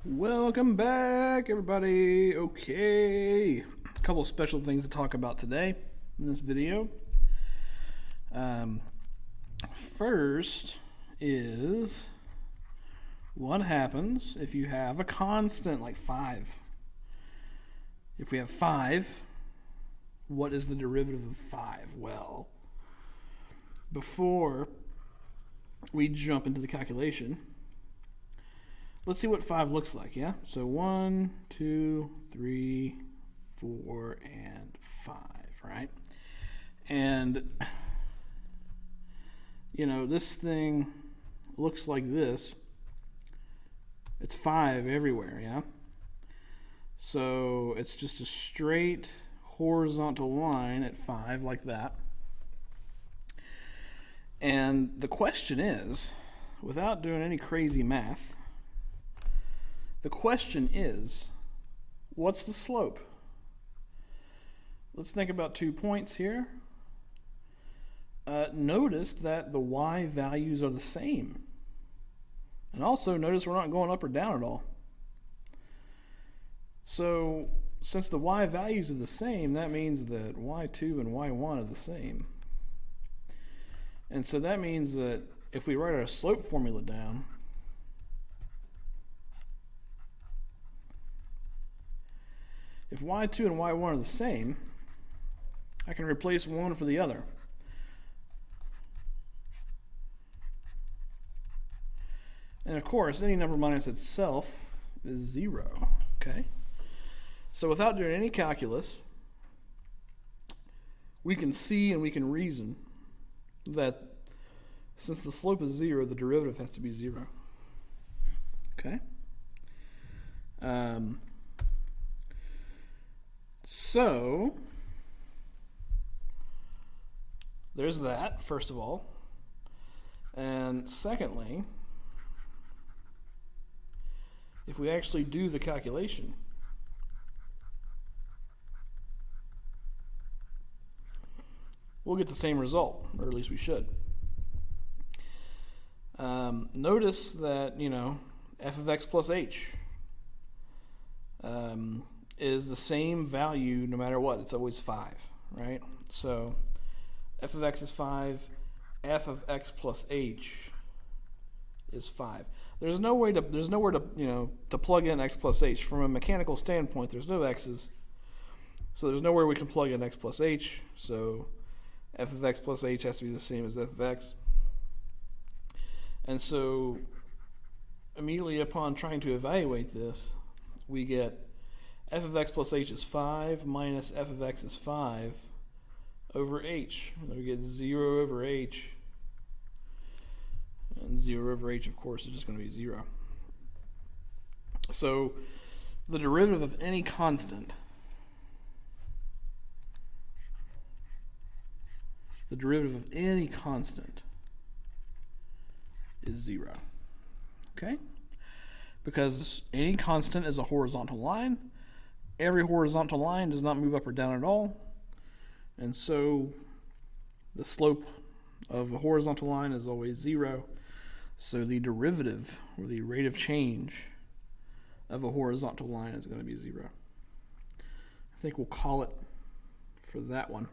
Welcome back, everybody. Okay, a couple special things to talk about today in this video. First is what happens if you have a constant like 5. If we have 5, what is the derivative of 5? Well, before we jump into the calculation, let's see what 5 looks like, yeah? So 1, 2, 3, 4, and 5, right? And, you know, this thing looks like this. It's 5 everywhere, yeah? So it's just a straight horizontal line at 5 like that. And the question is, without doing any crazy math, the question is, what's the slope? Let's think about 2 points here. Notice that the y values are the same. And also notice we're not going up or down at all. So since the y values are the same, that means that y2 and y1 are the same. And so that means that if we write our slope formula down, if y2 and y1 are the same, I can replace one for the other. And of course, any number minus itself is 0, okay? So without doing any calculus, we can see and we can reason that since the slope is 0, the derivative has to be 0, okay? So there's that, first of all. And secondly, if we actually do the calculation, we'll get the same result, or at least we should. Notice that, you know, f of x plus h is the same value no matter what. It's always 5, right? So f of x is 5, f of x plus h is 5. There's nowhere to to plug in x plus h. From a mechanical standpoint, there's no x's, so there's nowhere we can plug in x plus h. So f of x plus h has to be the same as f of x. And so immediately upon trying to evaluate this, we get f of x plus h is 5 minus f of x is 5 over h. And we get 0 over h. And 0 over h, of course, is just going to be 0. So the derivative of any constant, is 0. Okay? Because any constant is a horizontal line. Every horizontal line does not move up or down at all. And so the slope of a horizontal line is always 0. So the derivative, or the rate of change of a horizontal line, is going to be 0. I think we'll call it for that one.